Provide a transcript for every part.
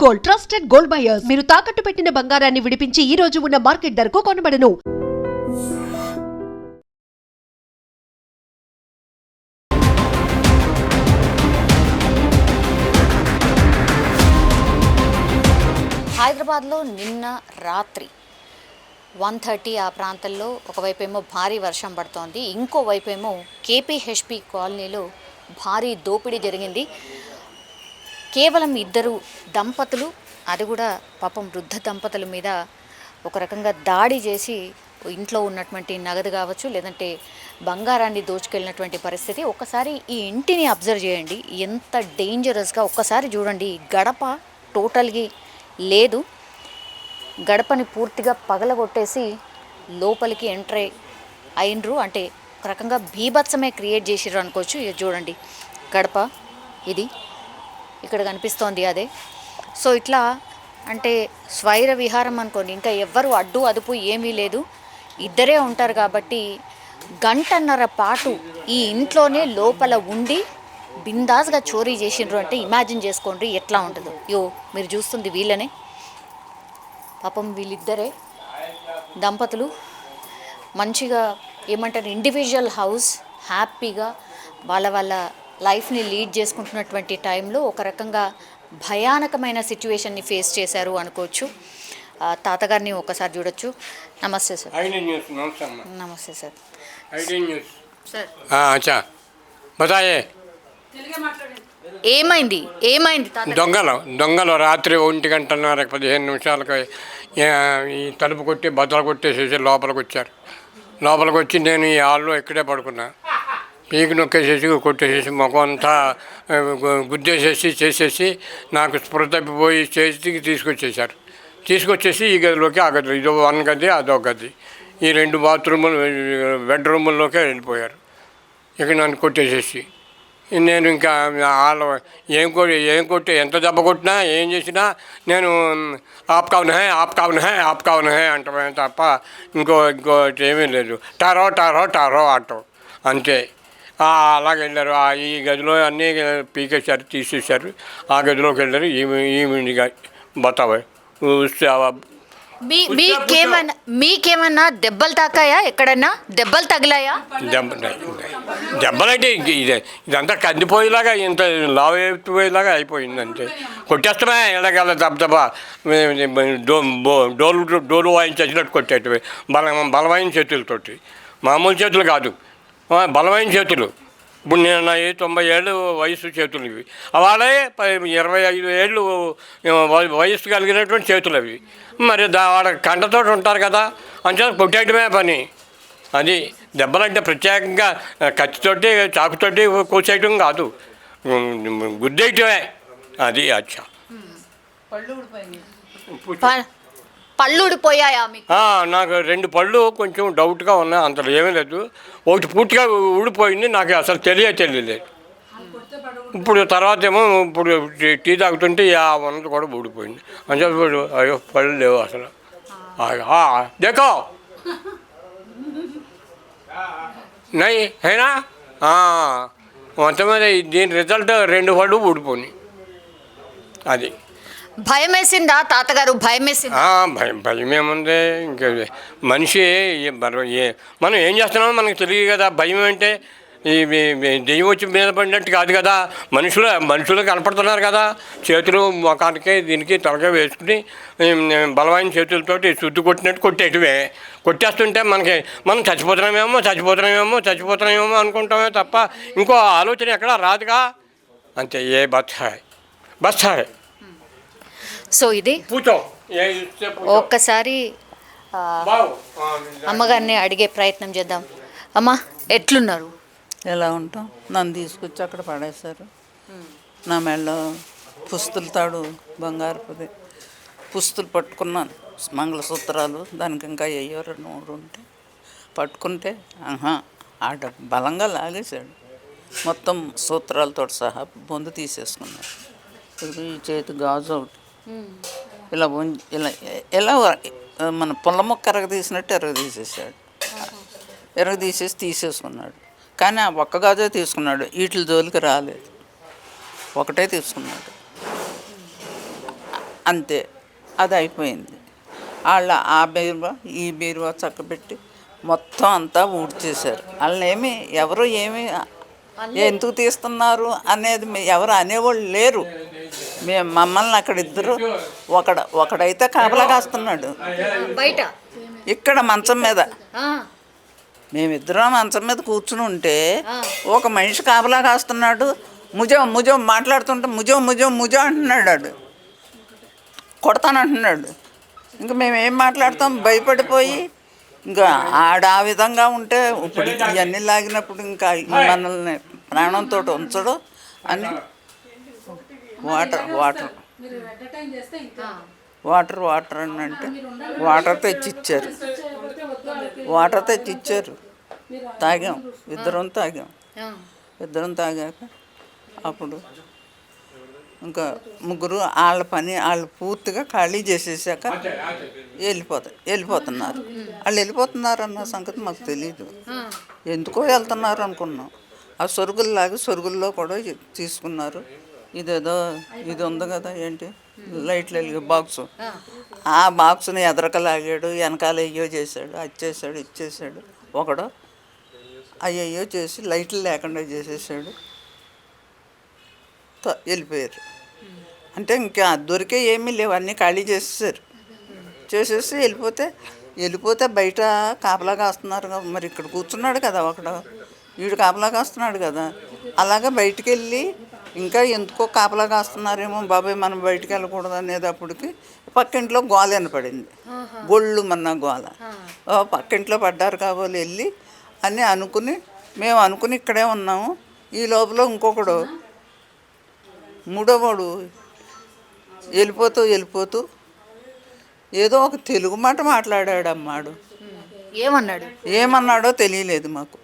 Gold, trusted gold buyers. మీరు తాకట్టు పెట్టిన బంగారాన్ని విడిపించి ఈ రోజు ఉన్న మార్కెట్ ధరకు కొనబడను. హైదరాబాద్లో నిన్న రాత్రి 1:30 ఆ ప్రాంతంలో ఒకవైపేమో భారీ వర్షం పడుతోంది, ఇంకోవైపేమో కేపీహెచ్పి కాలనీలో భారీ దోపిడీ జరిగింది. కేవలం ఇద్దరు దంపతులు, అది కూడా పాపం వృద్ధ దంపతుల మీద ఒక రకంగా దాడి చేసి ఇంట్లో ఉన్నటువంటి నగదు కావచ్చు, లేదంటే బంగారాన్ని దోచుకెళ్ళినటువంటి పరిస్థితి. ఒక్కసారి ఈ ఇంటిని అబ్జర్వ్ చేయండి, ఎంత డేంజరస్గా. ఒక్కసారి చూడండి, గడప టోటల్గా లేదు, గడపని పూర్తిగా పగలగొట్టేసి లోపలికి ఎంటర్ అయినరు. అంటే ఒక రకంగా బీభత్సమే క్రియేట్ చేసిర్రు అనుకోవచ్చు. ఇది చూడండి, గడప ఇది ఇక్కడ కనిపిస్తోంది అదే. సో ఇట్లా అంటే స్వైర విహారం అనుకోండి, ఇంకా ఎవ్వరు అడ్డు అదుపు ఏమీ లేదు, ఇద్దరే ఉంటారు కాబట్టి గంటన్నర పాటు ఈ ఇంట్లోనే లోపల ఉండి బిందాస్గా చోరీ చేసిండ్రు అంటే ఇమాజిన్ చేసుకోండి ఎట్లా ఉంటుందో. మీరు చూస్తుంది వీళ్ళనే, పాపం వీళ్ళిద్దరే దంపతులు మంచిగా ఏమంటారు ఇండివిజువల్ హౌస్, హ్యాపీగా వాళ్ళ లైఫ్ని లీడ్ చేసుకుంటున్నటువంటి టైంలో ఒక రకంగా భయానకమైన సిచ్యువేషన్ని ఫేస్ చేశారు అనుకోవచ్చు. తాతగారిని ఒకసారి చూడొచ్చు. నమస్తే సార్. నమస్తే సార్. ఏమైంది ఏమైంది? దొంగలు రాత్రి 1:15 ఈ తలుపు కొట్టి బద్దలు కొట్టేసేసి లోపలికి వచ్చారు. లోపలికి వచ్చి నేను ఈ హాల్లో ఇక్కడే పడుకున్నా. పీకి నొక్కేసేసి కొట్టేసేసి ముఖం అంతా గుద్దేసేసి చేసేసి నాకు స్పృహ తప్పిపోయి చేతికి తీసుకొచ్చేసి ఈ గదిలోకి ఆ గదిలో, ఇదో 1 గది అదొక గది, ఈ 2 బాత్రూములు బెడ్రూముల్లోకే వెళ్ళిపోయారు. ఇక నన్ను కొట్టేసేసి నేను ఇంకా వాళ్ళు ఏం కొట్టి ఎంత దెబ్బ కొట్టినా ఏం చేసినా నేను ఆప్ కావున హే అంటమే తప్ప ఇంకోటి ఏమీ లేదు. టారో అంటాం అంతే. అలాగే వెళ్ళారు. ఈ గదిలో అన్నీ పీకేశారు, తీసేశారు. ఆ గదిలోకి వెళ్ళారు. ఈమె బతావా మీకేమన్నా దెబ్బలు తాకాయా? ఎక్కడన్నా దెబ్బలు తగిలాయా? దెబ్బలంటే ఇదంతా కందిపోయేలాగా, ఇంత లావైపోయేలాగా అయిపోయింది అంతే. కొట్టేస్తామే ఎలాగల దెబ్బ డోలు వాయించేసినట్టు కొట్టేటివి, బలమైన చేతులతోటి, మామూలు చేతులు కాదు, బలమైన చేతులు. ఇప్పుడు నేను నా 90 ఏళ్ళు వయసు చేతులు ఇవి. వాళ్ళే 25 ఏళ్ళు వయసు కలిగినటువంటి చేతులు అవి. మరి వాడ కంటతో ఉంటారు కదా, అంతే కొట్టేయటమే పని. అది దెబ్బలంటే ప్రత్యేకంగా కత్తితోటి చాకుతోటి కోసేయటం కాదు, గుద్దేయటమే. అది అచ్చా. పళ్ళు ఊడిపోయాయా? నాకు 2 పళ్ళు కొంచెం డౌట్గా ఉన్నాయి, అంతలో ఏమీ లేదు. ఒకటి పూర్తిగా ఊడిపోయింది, నాకు అసలు తెలియలేదు. ఇప్పుడు తర్వాత ఏమో ఇప్పుడు టీ తాగుతుంటే ఉన్నది కూడా ఊడిపోయింది. అని చెప్పి అయ్యో పళ్ళు లేవు అసలు. దేకో నై అయినా మొత్తం మీద దీని రిజల్ట్ 2 పళ్ళు ఊడిపోయినాయి. అది భయం వేసిందా తాతగారు? భయం ఏముంది, ఇంకా మనిషి మనం ఏం చేస్తున్నామో మనకు తెలియదు కదా. భయం అంటే ఈ దెయ్యం వచ్చి మీద పడినట్టు కాదు కదా, మనుషులు కనపడుతున్నారు కదా. చేతులు ముఖానికి దీనికి తలకాయ వేసుకుని బలమైన చేతులతోటి శుద్ధి కొట్టినట్టు కొట్టేస్తుంటే మనం చచ్చిపోతున్నామేమో అనుకుంటామే తప్ప ఇంకో ఆలోచన ఎక్కడ రాదుగా. అంతే. బస్తాయ్. సో ఇది ఒక్కసారి అమ్మగారిని అడిగే ప్రయత్నం చేద్దాం. అమ్మ, ఎట్లున్నారు? ఎలా ఉంటాం? నన్ను తీసుకొచ్చి అక్కడ పడేశారు. నా మెళ్ళ పుస్తులు తాడు బంగారుపుది పుస్తులు పట్టుకున్నాను, మంగళసూత్రాలు, దానికి ఇంకా అయ్యో 2-3 ఉంటే పట్టుకుంటే ఆట బలంగా లాగేశాడు. మొత్తం సూత్రాలతో సహా బొందు తీసేసుకున్నాడు. ఈ చేతి గాజు ఒకటి ఇలా మన పుల్ల మొక్క ఎరగదీసినట్టు తీసేసుకున్నాడు. కానీ ఆ ఒక్క గాజే తీసుకున్నాడు, వీటి జోలికి రాలేదు, ఒకటే తీసుకున్నాడు. అంతే, అది అయిపోయింది. వాళ్ళ ఆ బీరువా ఈ బీరువా చక్కబెట్టి మొత్తం అంతా ఊడ్చేశారు. వాళ్ళని ఎవరు ఎందుకు తీస్తున్నారు అనేది ఎవరు అనేవాళ్ళు లేరు. మమ్మల్ని అక్కడ ఇద్దరు ఒకడైతే కాపలా కాస్తున్నాడు బయట ఇక్కడ మంచం మీద. మేమిద్దరం మంచం మీద కూర్చుని ఉంటే ఒక మనిషి కాపలా కాస్తున్నాడు. ముజం మాట్లాడుతుంటే ముజం అంటున్నాడు. వాడు కొడతానంటున్నాడు. ఇంకా మేమేం మాట్లాడతాం, భయపడిపోయి ఇంకా ఆ విధంగా ఉంటే ఇప్పుడు ఇవన్నీ లాగినప్పుడు ఇంకా మనల్ని ప్రాణంతో ఉంచడు అని వాటర్ అని అంటే వాటర్ తెచ్చిచ్చారు. తాగాం, ఇద్దరం తాగాక అప్పుడు ఇంకా ముగ్గురు వాళ్ళు పూర్తిగా ఖాళీ చేసేసాక వెళ్ళిపోతున్నారు. వాళ్ళు వెళ్ళిపోతున్నారు అన్న సంగతి మాకు తెలియదు. ఎందుకో వెళ్తున్నారు అనుకున్నాం. ఆ సొరుగుల్లో కూడా తీసుకున్నారు. ఇది ఉంది కదా, ఏంటి లైట్లు వెలిగే బాక్సు, ఆ బాక్స్ని ఎదరకలాగాడు, వెనకాల అయ్యో చేశాడు, అది చేశాడు, ఇది చేశాడు. ఒకడు అయ్యో చేసి లైట్లు లేకుండా చేసేసాడు. వెళ్ళిపోయారు. అంటే ఇంకా దొరికే ఏమీ లేవు, అన్నీ ఖాళీ చేసేసి వెళ్ళిపోతే బయట కాపలా కాస్తున్నారు కదా. మరి ఇక్కడ కూర్చున్నాడు కదా ఒకడు, వీడు కాపలా కాస్తున్నాడు కదా. అలాగే బయటికి వెళ్ళి ఇంకా ఎందుకో కాపలా కాస్తున్నారేమో బాబాయ్ మనం బయటికి వెళ్ళకూడదు అనేటప్పటికి పక్కింట్లో గోల వినపడింది. గొళ్ళు మన్న గోల. పక్కింట్లో పడ్డారు కాబోలు వెళ్ళి అని మేము అనుకుని ఇక్కడే ఉన్నాము. ఈ లోపల ఇంకొకడు మూడోవాడు వెళ్ళిపోతూ ఏదో ఒక తెలుగు మాట మాట్లాడాడు. అమ్మాడు ఏమన్నాడో తెలియలేదు, మాకు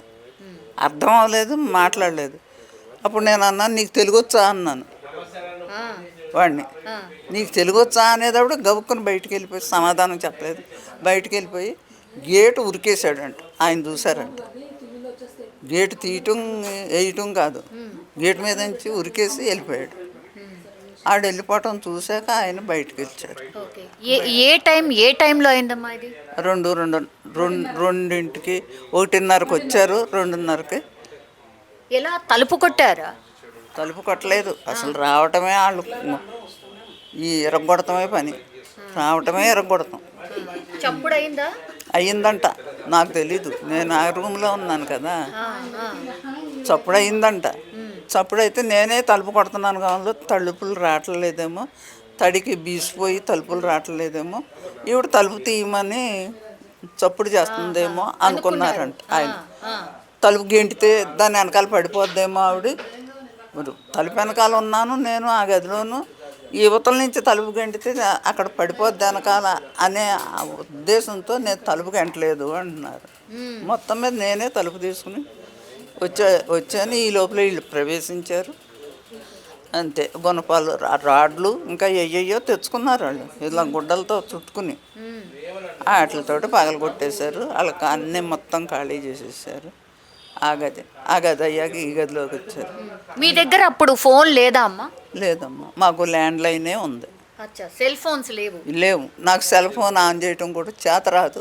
అర్థం అవ్వలేదు, మాట్లాడలేదు. అప్పుడు నేను అన్నాను, నీకు తెలుగు వచ్చా అన్నాను వాడిని. నీకు తెలుగు వచ్చా అనేటప్పుడు గబుక్కుని బయటికి వెళ్ళిపోయి సమాధానం చెప్పలేదు. బయటికి వెళ్ళిపోయి గేటు ఉరికేసాడంట. ఆయన చూశారంట. గేటు వేయటం కాదు, గేటు మీద నుంచి ఉరికేసి వెళ్ళిపోయాడు. ఆడు వెళ్ళిపోవటం చూశాక ఆయన బయటకు వచ్చారు. ఏ టైంలో అయిందమ్మా ఇది? 2:30కి 1:30కి వచ్చారు. 2:30కి. ఎలా తలుపు కొట్టారా? తలుపు కొట్టలేదు అసలు. రావటమే వాళ్ళు ఇరగొడతామే పని. రావటమే ఇరగొడతాం. చప్పుడు అయిందా? అయ్యిందంట, నాకు తెలీదు, నేను ఆ రూమ్లో ఉన్నాను కదా. చప్పుడు అయిందంట. చప్పుడైతే నేనే తలుపు కొడుతున్నాను కావాలి, తలుపులు రావట్లేదేమో, తడికి బీసిపోయి తలుపులు రావట్లేదేమో, ఈవిడ తలుపు తీయమని చప్పుడు చేస్తుందేమో అనుకున్నారంట ఆయన. తలుపు గెంటితే దాని వెనకాల పడిపోద్దేమో ఆవిడ. మరి తలుపు వెనకాల ఉన్నాను నేను ఆ గదిలోను, యువతల నుంచి తలుపు గెంటితే అక్కడ పడిపోద్ది వెనకాల అనే ఉద్దేశంతో నేను తలుపు గెంటలేదు అంటున్నారు. మొత్తం మీద నేనే తలుపు తీసుకుని వచ్చాను. ఈ లోపల వీళ్ళు ప్రవేశించారు. అంతే, గుణపాలు రాడ్లు ఇంకా ఎయ్యో తెచ్చుకున్నారు వాళ్ళు, ఇలా గుడ్డలతో చుట్టుకుని వాటితోటి పగలగొట్టేశారు. వాళ్ళకి అన్నీ మొత్తం ఖాళీ చేసేసారు. ఆ గది అయ్యాక ఈ గదిలోకి వచ్చారు. మీ దగ్గర అప్పుడు ఫోన్ లేదా అమ్మా? లేదమ్మా, మాకు ల్యాండ్ లైనే ఉంది. సెల్ ఫోన్స్ లేవు. నాకు సెల్ ఫోన్ ఆన్ చేయటం కూడా చేత రాదు.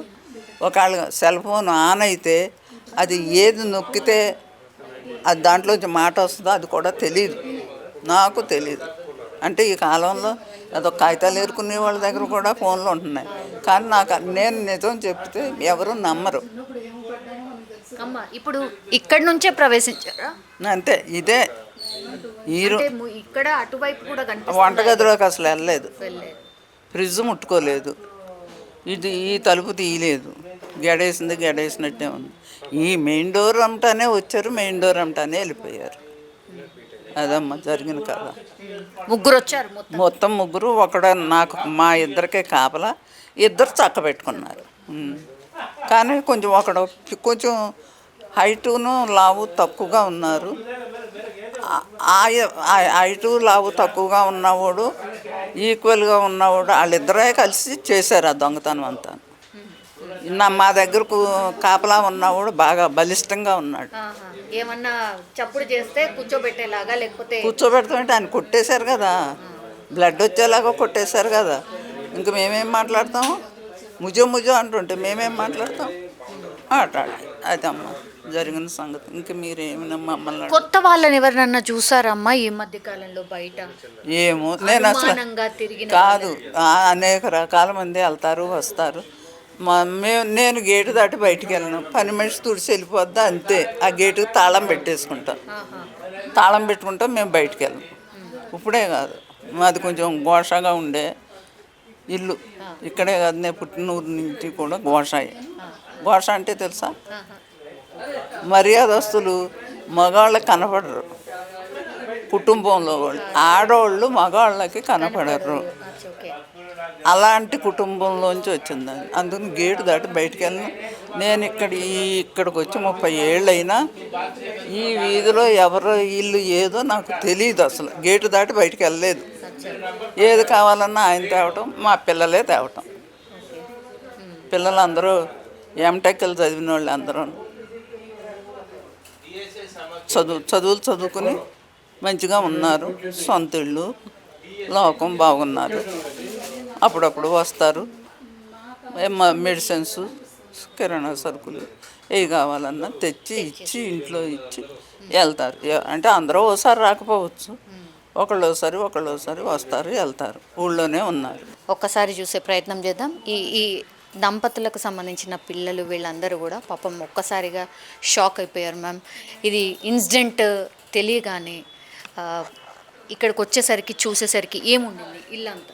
ఒకవేళ సెల్ ఫోన్ ఆన్ అయితే అది ఏది నొక్కితే అది దాంట్లోంచి మాట వస్తుందో అది కూడా నాకు తెలీదు. అంటే ఈ కాలంలో అదొక కాగితాలు ఏరుకునే వాళ్ళ దగ్గర కూడా ఫోన్లు ఉంటున్నాయి. కానీ నేను నిజం చెప్తే ఎవరు నమ్మరు. ఇప్పుడు ఇక్కడ నుంచే ప్రవేశించారా? అంతే, ఇదే ఇక్కడ అటువైపు కూడా వంటగదిలోకి అసలు వెళ్ళలేదు. ఫ్రిడ్జ్ ముట్టుకోలేదు. ఈ తలుపు తీయలేదు. గడేసినట్టే ఉంది. ఈ మెయిన్ డోర్ అమ్మటానే వచ్చారు, మెయిన్ డోర్ అమ్మటానే వెళ్ళిపోయారు. అదమ్మా జరిగిన కథ. ముగ్గురు వచ్చారు, మొత్తం ముగ్గురు. నాకు మా ఇద్దరికే కాపలా, ఇద్దరు చక్క పెట్టుకున్నారు. కానీ కొంచెం హైటును లావు తక్కువగా ఉన్నారు. హైటు లావు తక్కువగా ఉన్నవాడు, ఈక్వల్గా ఉన్నవాడు, వాళ్ళిద్దరే కలిసి చేశారు ఆ దొంగతనం అంతా. మా దగ్గరకు కాపలా ఉన్నవాడు బాగా బలిష్టంగా ఉన్నాడు. ఏమన్నా చప్పుడు చేస్తే కూర్చోబెట్టేలాగా, లేకపోతే కూర్చోబెడుతుంటే ఆయన కొట్టేశారు కదా. బ్లడ్ వచ్చేలాగా కొట్టేశారు కదా, ఇంక మేమేం మాట్లాడతాము? ముజో అంటుంటే మేమేం మాట్లాడతాం? మాట్లాడాలి. అదమ్మా జరిగిన సంగతి. ఇంక మీరేమైనా మమ్మల్ని కొత్త వాళ్ళని ఎవరినన్నా చూసారమ్మా ఈ మధ్య కాలంలో బయట? ఏమో నేను అసలు అనుమానంగా తిరిగిన కాదు. అనేక రకాల మంది వెళ్తారు వస్తారు. నేను గేటు దాటి బయటికి వెళ్ళను. పని మనిషి తుడిచి వెళ్ళిపోద్దా అంతే. ఆ గేటుకి తాళం పెట్టేసుకుంటాం. తాళం పెట్టుకుంటాం, మేము బయటికి వెళ్ళం. ఇప్పుడే కాదు, మాది కొంచెం ఘోషగా ఉండే ఇల్లు. ఇక్కడే కాదు, నేను పుట్టినూరు నుంచి కూడా ఘోషాయే. ఘోష అంటే తెలుసా? మర్యాదస్తులు మగాళ్ళకి కనపడరు కుటుంబంలో వాళ్ళు. ఆడవాళ్ళు మగాళ్ళకి కనపడరు. అలాంటి కుటుంబంలోంచి వచ్చింది. అందుకని గేటు దాటి బయటికి వెళ్ళను. నేను ఇక్కడికి వచ్చి 30 ఏళ్ళైనా ఈ వీధిలో ఎవరో ఇల్లు ఏదో నాకు తెలియదు. అసలు గేటు దాటి బయటికి వెళ్ళలేదు. ఏది కావాలన్నా ఆయన తేవటం, మా పిల్లలే తేవటం. పిల్లలందరూ ఎంటెక్లు చదివిన వాళ్ళు అందరూ చదువులు చదువుకుని మంచిగా ఉన్నారు. సొంత ఇళ్ళు, లోకం బాగున్నారు. అప్పుడప్పుడు వస్తారు. మెడిసిన్స్, కిరాణా సరుకులు ఏవి కావాలన్నా తెచ్చి ఇచ్చి ఇంట్లో ఇచ్చి వెళ్తారు. అంటే అందరూ ఓసారి రాకపోవచ్చు, ఒకళ్ళోసారి వస్తారు వెళ్తారు. ఊళ్ళోనే ఉన్నారు. ఒక్కసారి చూసే ప్రయత్నం చేద్దాం. ఈ దంపతులకు సంబంధించిన పిల్లలు వీళ్ళందరూ కూడా పాపం ఒక్కసారిగా షాక్ అయిపోయారు మ్యామ్. ఇది ఇన్సిడెంట్ తెలియగానే ఇక్కడికి వచ్చేసరికి చూసేసరికి ఏముండింది ఇల్లంతా?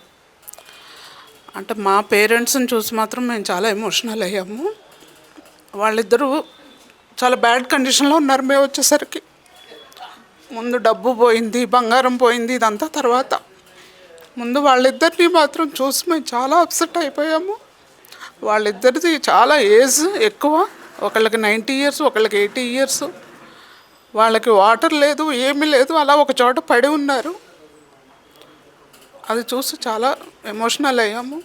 అంటే మా పేరెంట్స్ని చూసి మాత్రం మేము చాలా ఎమోషనల్ అయ్యాము. వాళ్ళిద్దరూ చాలా బ్యాడ్ కండిషన్లో ఉన్నారు. మేము వచ్చేసరికి ముందు డబ్బు పోయింది, బంగారం పోయింది, ఇదంతా తర్వాత. ముందు వాళ్ళిద్దరిని మాత్రం చూసి మేము చాలా అప్సెట్ అయిపోయాము. వాళ్ళిద్దరిది చాలా ఏజ్ ఎక్కువ. ఒకళ్ళకి 90 years, ఒకళ్ళకి 80 years. వాళ్ళకి వాటర్ లేదు, ఏమీ లేదు, అలా ఒక చోట పడి ఉన్నారు. అది చూసి చాలా ఎమోషనల్ అయ్యాము.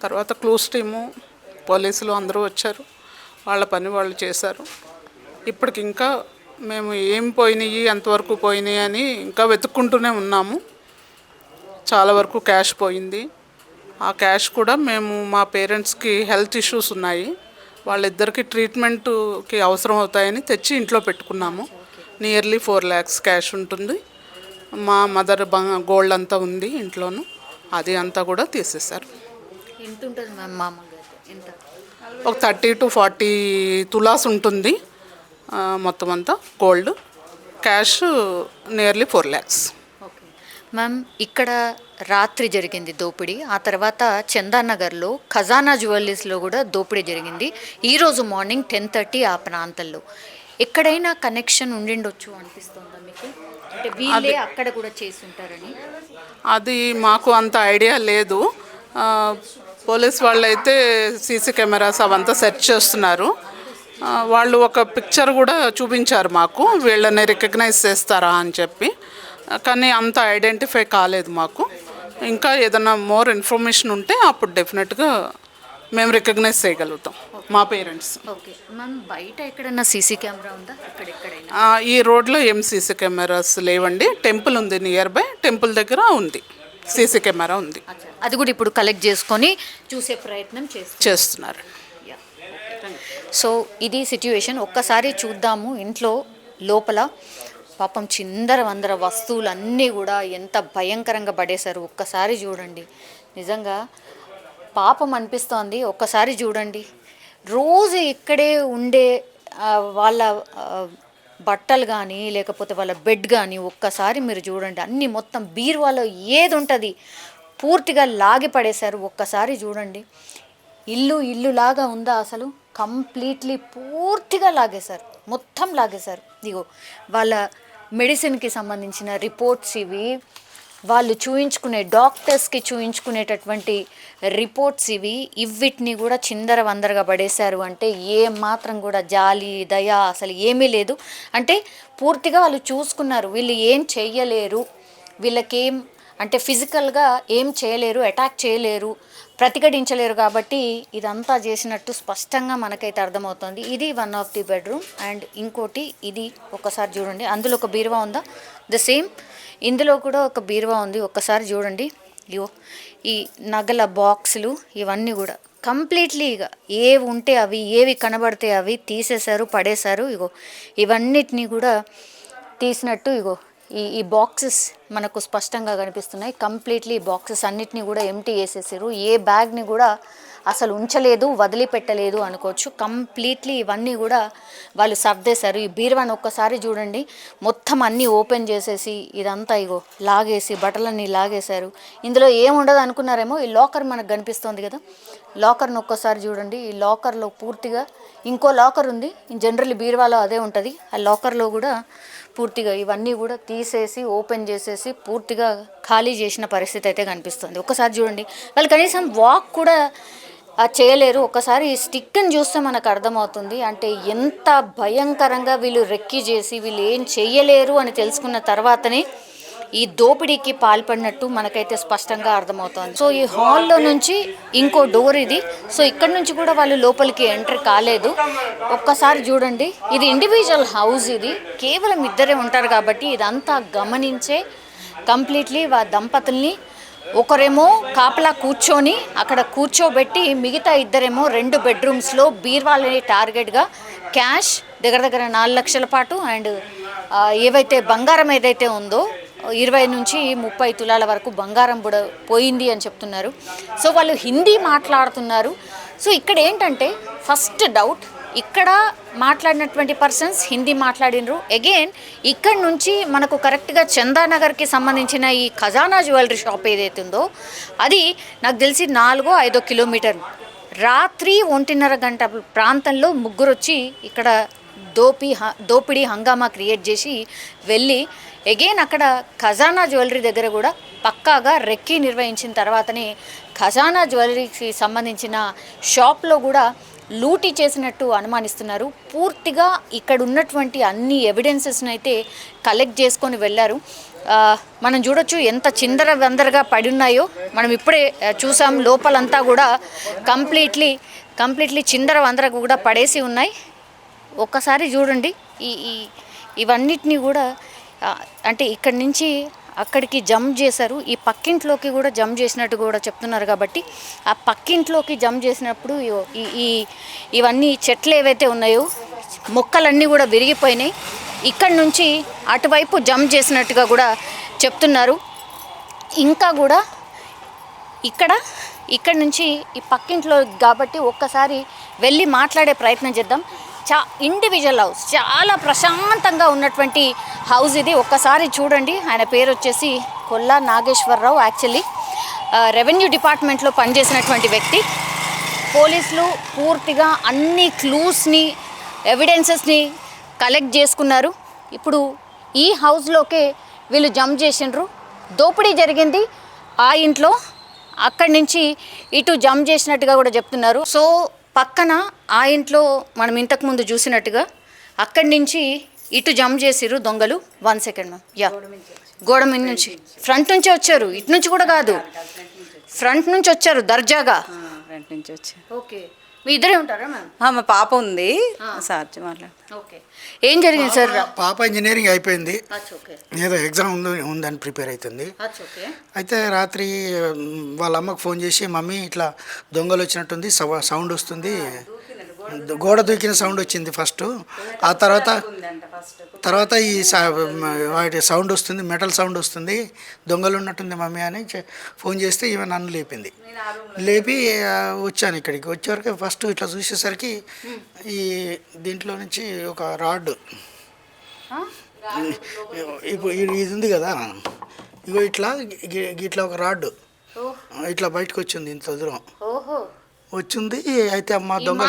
తర్వాత క్లూస్ టీము, పోలీసులు అందరూ వచ్చారు. వాళ్ళ పని వాళ్ళు చేశారు. ఇప్పటికి ఇంకా మేము ఏం పోయినాయి, ఎంతవరకు పోయినాయి అని ఇంకా వెతుక్కుంటూనే ఉన్నాము. చాలా వరకు క్యాష్ పోయింది. ఆ క్యాష్ కూడా మేము మా పేరెంట్స్కి హెల్త్ ఇష్యూస్ ఉన్నాయి, వాళ్ళిద్దరికి ట్రీట్మెంట్కి అవసరం అవుతాయని తెచ్చి ఇంట్లో పెట్టుకున్నాము. నియర్లీ 4 lakhs క్యాష్ ఉంటుంది. మా మదర్ గోల్డ్ అంతా ఉంది ఇంట్లోనూ, అది అంతా కూడా తీసేశారు. ఎంత ఉంటుంది మ్యామ్ మామూలుగా? ఎంత? ఒక 30 to 40 తులాస్ ఉంటుంది మొత్తం అంతా gold. Cash nearly 4 lakhs. Okay ma'am, ఇక్కడ రాత్రి జరిగింది దోపిడీ. ఆ తర్వాత చందానగర్లో ఖజానా జ్యువెలరీస్లో కూడా దోపిడీ జరిగింది. ఈరోజు మార్నింగ్ 10:30 ఆ ప్రాంతంలో. ఎక్కడైనా కనెక్షన్ ఉండిండొచ్చు అనిపిస్తుందా మీకు? అంటే వీళ్ళే అక్కడ కూడా చేసి ఉంటారని? అది మాకు అంత ఐడియా లేదు. పోలీస్ వాళ్ళు అయితే సీసీ కెమెరాస్ అవంతా సెర్చ్ చేస్తున్నారు. వాళ్ళు ఒక పిక్చర్ కూడా చూపించారు మాకు, వీళ్ళని రికగ్నైజ్ చేస్తారా అని చెప్పి. కానీ అంత ఐడెంటిఫై కాలేదు మాకు. ఇంకా ఏదైనా మోర్ ఇన్ఫర్మేషన్ ఉంటే అప్పుడు డెఫినెట్గా మేము రికగ్నైజ్ చేయగలుగుతాం మా పేరెంట్స్. ఓకే మ్యామ్, బయట ఎక్కడైనా సీసీ కెమెరా ఉందా? ఎక్కడెక్కడైనా ఈ రోడ్లో ఏం సీసీ కెమెరాస్ లేవండి. టెంపుల్ ఉంది నియర్ బై, టెంపుల్ దగ్గర ఉంది సీసీ కెమెరా ఉంది. అది కూడా ఇప్పుడు కలెక్ట్ చేసుకొని చూసే ప్రయత్నం చేస్తున్నారు. సో ఇది సిట్యుయేషన్. ఒక్కసారి చూద్దాము ఇంట్లో లోపల. పాపం చిందర వందర వస్తువులు అన్నీ కూడా ఎంత భయంకరంగా పడేశారు. ఒక్కసారి చూడండి, నిజంగా పాపం అనిపిస్తోంది. ఒక్కసారి చూడండి, రోజు ఇక్కడే ఉండే వాళ్ళ బట్టలు కానీ లేకపోతే వాళ్ళ బెడ్ కానీ ఒక్కసారి మీరు చూడండి, అన్నీ మొత్తం బీరువాలో ఏది ఉంటుంది పూర్తిగా లాగి పడేశారు. ఒక్కసారి చూడండి, ఇల్లులాగా ఉందా అసలు? కంప్లీట్లీ పూర్తిగా లాగేశారు, మొత్తం లాగేశారు. ఇగో వాళ్ళ మెడిసిన్కి సంబంధించిన రిపోర్ట్స్ ఇవి, వాళ్ళు చూయించుకునే డాక్టర్స్కి చూయించుకునేటటువంటి రిపోర్ట్స్ ఇవి, ఇవిటిని కూడా చిందర వందరగా పడేశారు. అంటే ఏ మాత్రం కూడా జాలి దయ అసలు ఏమీ లేదు. అంటే పూర్తిగా వాళ్ళు చూసుకున్నారు, వీళ్ళు ఏం చెయ్యలేరు, వీళ్ళకేం అంటే ఫిజికల్గా ఏం చేయలేరు, అటాక్ చేయలేరు, ప్రతిఘటించలేరు. కాబట్టి ఇదంతా చేసినట్టు స్పష్టంగా మనకైతే అర్థమవుతుంది. ఇది 1 of the బెడ్రూమ్. అండ్ ఇంకోటి ఇది ఒక్కసారి చూడండి, అందులో ఒక బీరువా ఉందా, ద సేమ్. ఇందులో కూడా ఒక బీరువా ఉంది, ఒక్కసారి చూడండి. ఇగో ఈ నగల బాక్సులు ఇవన్నీ కూడా కంప్లీట్లీ ఇక ఏవి ఉంటే అవి, ఏవి కనబడితే అవి తీసేశారు, పడేశారు. ఇగో ఇవన్నిటినీ కూడా తీసినట్టు ఇగో ఈ బాక్సెస్ మనకు స్పష్టంగా కనిపిస్తున్నాయి. కంప్లీట్లీ ఈ బాక్సెస్ అన్నిటినీ కూడా ఎంటీ చేసేసారు. ఏ బ్యాగ్ని కూడా అసలు ఉంచలేదు, వదిలిపెట్టలేదు అనుకోవచ్చు. కంప్లీట్లీ ఇవన్నీ కూడా వాళ్ళు సర్దేశారు. ఈ బీరువాని ఒక్కసారి చూడండి, మొత్తం అన్నీ ఓపెన్ చేసేసి ఇదంతా ఇగో లాగేసి బట్టలన్నీ లాగేశారు. ఇందులో ఏముండదు అనుకున్నారేమో, ఈ లాకర్ మనకు కనిపిస్తుంది కదా, లాకర్ని ఒక్కసారి చూడండి. ఈ లాకర్లో పూర్తిగా ఇంకో లాకర్ ఉంది, జనరల్లీ బీరువాలో అదే ఉంటుంది. ఆ లాకర్లో కూడా పూర్తిగా ఇవన్నీ కూడా తీసేసి ఓపెన్ చేసేసి పూర్తిగా ఖాళీ చేసిన పరిస్థితి అయితే కనిపిస్తుంది. ఒక్కసారి చూడండి, వాళ్ళు కనీసం వాక్ కూడా చేయలేరు. ఒక్కసారి ఈ స్టిక్ని చూస్తే మనకు అర్థమవుతుంది, అంటే ఎంత భయంకరంగా వీళ్ళు రెక్కి చేసి వీళ్ళు ఏం చెయ్యలేరు అని తెలుసుకున్న తర్వాతనే ఈ దోపిడీకి పాల్పడినట్టు మనకైతే స్పష్టంగా అర్థమవుతుంది. సో ఈ హాల్లో నుంచి ఇంకో డోర్ ఇది. సో ఇక్కడ నుంచి కూడా వాళ్ళు లోపలికి ఎంటర్ కాలేదు. ఒక్కసారి చూడండి, ఇది ఇండివిజువల్ హౌస్, ఇది కేవలం ఇద్దరే ఉంటారు కాబట్టి ఇదంతా గమనించే కంప్లీట్లీ దంపతుల్ని ఒకరేమో కాపలా కూర్చొని అక్కడ కూర్చోబెట్టి మిగతా ఇద్దరేమో 2 బెడ్రూమ్స్లో బీర్వాలని టార్గెట్గా క్యాష్ దగ్గర 4 లక్షల పాటు అండ్ ఏవైతే బంగారం ఏదైతే ఉందో 20 నుంచి 30 తులాల వరకు బంగారం కూడా పోయింది అని చెప్తున్నారు. సో వాళ్ళు హిందీ మాట్లాడుతున్నారు. సో ఇక్కడ ఏంటంటే ఫస్ట్ డౌట్, ఇక్కడ మాట్లాడినటువంటి పర్సన్స్ హిందీ మాట్లాడినరు. అగైన్ ఇక్కడ నుంచి మనకు కరెక్ట్గా చందానగర్కి సంబంధించిన ఈ ఖజానా జ్యువెలరీ షాప్ ఏదైతే ఉందో అది నాకు తెలిసి 4-5 కిలోమీటర్లు. రాత్రి 1:30 గంట ప్రాంతంలో ముగ్గురు వచ్చి ఇక్కడ దోపిడీ హంగామా క్రియేట్ చేసి వెళ్ళి అగైన్ అక్కడ ఖజానా జ్యువెలరీ దగ్గర కూడా పక్కాగా రెక్కీ నిర్వహించిన తర్వాతనే ఖజానా జ్యువెలరీకి సంబంధించిన షాప్లో కూడా లూటీ చేసినట్టు అనుమానిస్తున్నారు. పూర్తిగా ఇక్కడ ఉన్నటువంటి అన్ని ఎవిడెన్సెస్ని అయితే కలెక్ట్ చేసుకొని వెళ్ళారు. మనం చూడొచ్చు ఎంత చిందర వందరగా పడి ఉన్నాయో. మనం ఇప్పుడే చూసాం, లోపలంతా కూడా కంప్లీట్లీ చిందర వందర కూడా పడేసి ఉన్నాయి. ఒక్కసారి చూడండి, ఇవన్నిటినీ కూడా అంటే ఇక్కడి నుంచి అక్కడికి జంప్ చేశారు. ఈ పక్కింట్లోకి కూడా జంప్ చేసినట్టు కూడా చెప్తున్నారు. కాబట్టి ఆ పక్కింట్లోకి జంప్ చేసినప్పుడు ఇవన్నీ చెట్లు ఏవైతే ఉన్నాయో మొక్కలన్నీ కూడా విరిగిపోయినాయి. ఇక్కడి నుంచి అటువైపు జంప్ చేసినట్టుగా కూడా చెప్తున్నారు. ఇంకా కూడా ఇక్కడ నుంచి ఈ పక్కింట్లో కాబట్టి ఒక్కసారి వెళ్ళి మాట్లాడే ప్రయత్నం చేద్దాం. ఇండివిజువల్ హౌస్, చాలా ప్రశాంతంగా ఉన్నటువంటి హౌస్ ఇది. ఒక్కసారి చూడండి, ఆయన పేరు వచ్చేసి కొల్లా నాగేశ్వరరావు. యాక్చువల్లీ రెవెన్యూ డిపార్ట్మెంట్లో పనిచేసినటువంటి వ్యక్తి. పోలీసులు పూర్తిగా అన్ని క్లూస్ని, ఎవిడెన్సెస్ని కలెక్ట్ చేసుకున్నారు. ఇప్పుడు ఈ హౌస్లోకే వీళ్ళు జంప్ చేసిండ్రు. దోపిడీ జరిగింది ఆ ఇంట్లో, అక్కడి నుంచి ఇటు జంప్ చేసినట్టుగా కూడా చెప్తున్నారు. సో పక్కన ఆ ఇంట్లో మనం ఇంతకుముందు చూసినట్టుగా అక్కడి నుంచి ఇటు జంప్ చేసిర్రు దొంగలు. 1 సెకండ్ మ్యామ్. యా, గోడ మీద నుంచి ఫ్రంట్ నుంచి వచ్చారు, ఇటు నుంచి కూడా కాదు, ఫ్రంట్ నుంచి వచ్చారు దర్జాగా. ఫ్రంట్ నుంచి వచ్చారు. ఓకే, మీ ఇద్దరే ఉంటారా మ్యామ్? మా పాప ఉంది, సార్ మాట్లాడు. ఓకే, ఏం జరిగింది సార్? పాప ఇంజనీరింగ్ అయిపోయింది, ఓకే, ఏదో ఎగ్జామ్ ఉందని ప్రిపేర్ అవుతుంది. ఓకే. అయితే రాత్రి వాళ్ళ అమ్మకు ఫోన్ చేసి, మమ్మీ ఇట్లా దొంగలు వచ్చినట్టుంది, సౌండ్ వస్తుంది, గోడ దూకిన సౌండ్ వచ్చింది ఫస్ట్. ఆ తర్వాత ఈ వాటి సౌండ్ వస్తుంది, మెటల్ సౌండ్ వస్తుంది, దొంగలు ఉన్నట్టుంది మమ్మీ అని ఫోన్ చేస్తే ఈమె నన్ను లేపింది. లేపి వచ్చాను ఇక్కడికి. వచ్చేవరకు ఫస్ట్ ఇట్లా చూసేసరికి ఈ దీంట్లో నుంచి ఒక రాడ్, ఇప్పుడు ఇది ఉంది కదా, ఇగో ఇట్లా ఒక రాడ్ ఇట్లా బయటకు వచ్చింది, ఇంత దూరం వచ్చింది. అయితే అమ్మ దొంగ,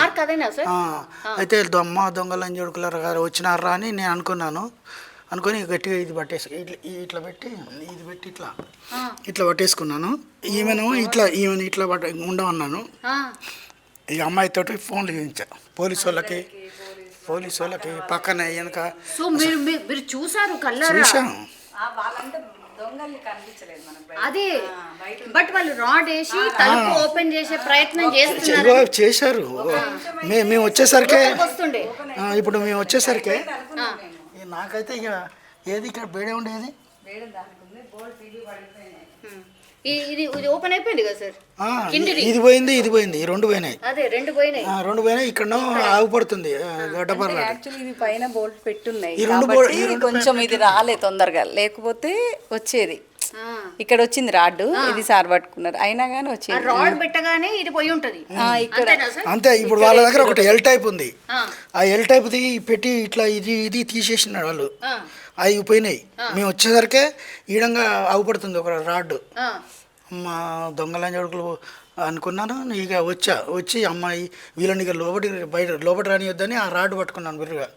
అయితే అమ్మ దొంగలు అని చూడుకులారు గారు వచ్చినారా అని నేను అనుకొని గట్టిగా ఇది పట్టేసి ఇట్లా పెట్టి ఇట్లా పట్టేసుకున్నాను. ఈమెను ఇట్లా ఉండమన్నాను. ఈ అమ్మాయితోటి ఫోన్లు చేయించా పోలీసు వాళ్ళకి పక్కన వెనక. సో మీరు చూసారు, చూసాను. అదే, బట్ వాళ్ళు రాడ్ వేసి తలుపు ఓపెన్ చేసే ప్రయత్నం చేశారు. మేము వచ్చేసరికి, ఇప్పుడు మేము వచ్చేసరికి నాకైతే ఇక ఏది ఇక్కడ బేడే ఉండేది, ఇది ఓపెన్ అయిపోయింది కదా సార్? ఆ, ఇది పోయింది ఇది పోయింది, ఈ రెండు పోయినాయి. అదే రెండు పోయినాయి. రెండు పోయినాయి. ఇక్కడ ఆగుపడుతుంది గడ్డపర్ల. యాక్చువల్లీ ఇది పైన బోల్ట్ పెట్టున్నాయి ఈ రెండు కాబట్టి కొంచెం ఇది రాలే తొందరగా, లేకపోతే వచ్చేది. ఇక్కడ వచ్చింది రాడ్డు, ఇది సార్ పట్టుకున్నారు, అయినా కానీ వచ్చింది. రాడ్ పెట్టగానే ఇది పోయి ఉంటది ఇక్కడ అంతే. ఇప్పుడు వాళ్ళ దగ్గర ఒకటి ఎల్ టైప్ ఉంది, ఆ ఎల్ టైప్ది పెట్టి ఇట్లా ఇది తీసేసినాడు వాళ్ళు, అవి పోయినాయి. మేము వచ్చేసరికి ఈడంగా ఆగుపడుతుంది ఒక రాడ్డు. మా దొంగలని జడుకులు అనుకున్నాను. ఇక వచ్చి అమ్మాయి వీళ్ళని ఇక లోపటి రానియొద్దని ఆ రాడ్డు పట్టుకున్నాను బిర్రుగా.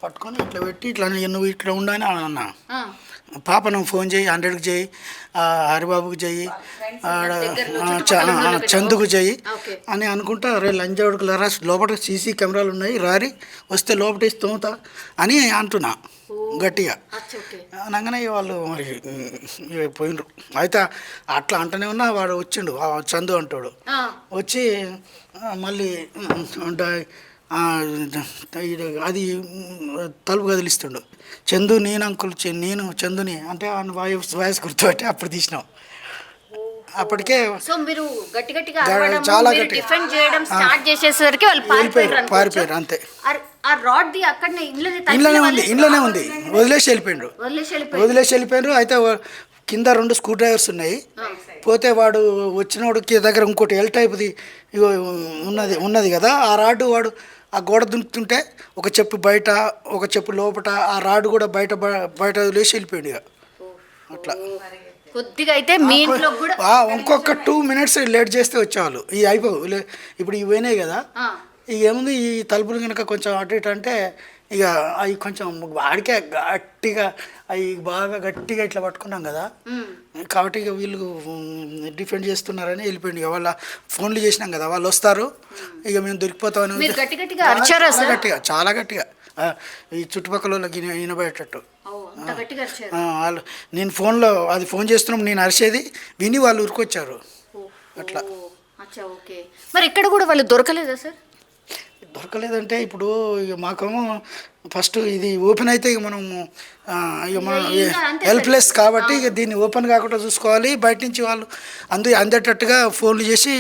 పట్టుకొని ఇట్లా పెట్టి ఇట్లా నువ్వు ఇక్కడ ఉండని అన్నా. పాప నువ్వు ఫోన్ చేయి, 100కి చేయి, హరిబాబుకి చేయి, చందుకు చేయి అని అనుకుంటా. రే లంజాడుకులరా లోపల సీసీ కెమెరాలు ఉన్నాయి, రారి వస్తే లోపటేసి తోముతా అని అంటున్నా గట్టిగా. అనగానే వాళ్ళు మరి పోయినరు. అయితే అట్లా అంటూనే ఉన్నా వాడు వచ్చిండు, చందు అంటాడు. వచ్చి మళ్ళీ అది తలుపు కదిలిస్తుండు. చందు నేను అంకుల్, నేను చందుని అంటే వాయిస్ గుర్తుపెట్టి అప్పుడు తీసినాం. అప్పటికే సో మీరు గట్టిగా చాలా డిఫెండ్ చేయడం స్టార్ట్ చేసేసరికి వాళ్ళు పారిపోయారు అంతే. ఆ రాడ్ ది అక్కడనే ఇంట్లోనే ఉంది వదిలేసి వెళ్ళిపోయినారు. అయితే కింద 2 స్క్రూ డ్రైవర్స్ ఉన్నాయి. పోతే వాడు వచ్చినోడికి దగ్గర ఇంకోటి ఎల్ టైప్ది ఉన్నది కదా, ఆ రాడ్డు వాడు ఆ గోడ దుంకుతుంటే ఒక చెప్పు బయట ఒక చెప్పు లోపల, ఆ రాడ్డు కూడా బయట వదిలేసి వెళ్ళిపోయాడు. ఇక అట్లా కొద్దిగా అయితే మీ ఇంట్లో కూడా ఇంకొక 2 minutes లేట్ చేస్తే వచ్చేవాళ్ళు. ఇవి అయిపోవు. ఇప్పుడు ఇవి పోయినాయి కదా, ఇక ఏముంది ఈ తలుపులు కనుక కొంచెం అటు ఇటు అంటే ఇక అవి కొంచెం వాడికే గట్టిగా అవి బాగా గట్టిగా ఇట్లా పట్టుకున్నాం కదా, కాబట్టి ఇక వీళ్ళు డిఫెండ్ చేస్తున్నారని వెళ్ళిపోయింది. ఇక వాళ్ళ ఫోన్లు చేసినాం కదా, వాళ్ళు వస్తారు, ఇక మేము దొరికిపోతామని గట్టిగా చాలా గట్టిగా ఈ చుట్టుపక్కల వాళ్ళకి వినబడేటట్టు వాళ్ళు. నేను ఫోన్ చేస్తున్నాం, నేను అరిచేది విని వాళ్ళు ఉరికొచ్చారు అట్లా. మరి ఇక్కడ కూడా వాళ్ళు దొరకలేదా సార్? దొరకలేదంటే ఇప్పుడు ఇక మాకేమో ఫస్ట్ ఇది ఓపెన్ అయితే ఇక మనం హెల్ప్లెస్ కాబట్టి ఇక దీన్ని ఓపెన్ కాకుండా చూసుకోవాలి. బయట నుంచి వాళ్ళు అందేటట్టుగా ఫోన్లు చేసి